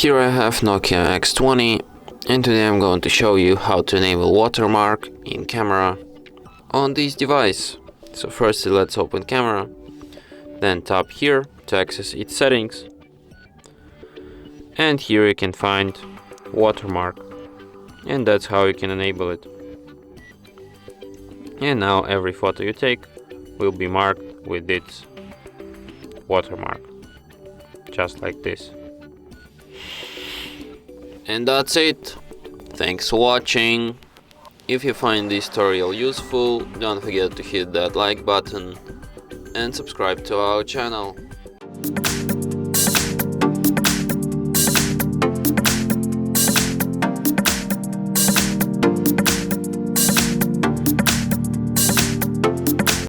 Here I have Nokia X20, and today I'm going to show you how to enable watermark in camera on this device. So first let's open camera, then tap here to access its settings, and here you can find watermark, and that's how you can enable it. And now every photo you take will be marked with its watermark, just like this. And that's it. Thanks for watching. If you find this tutorial useful, don't forget to hit that like button and subscribe to our channel.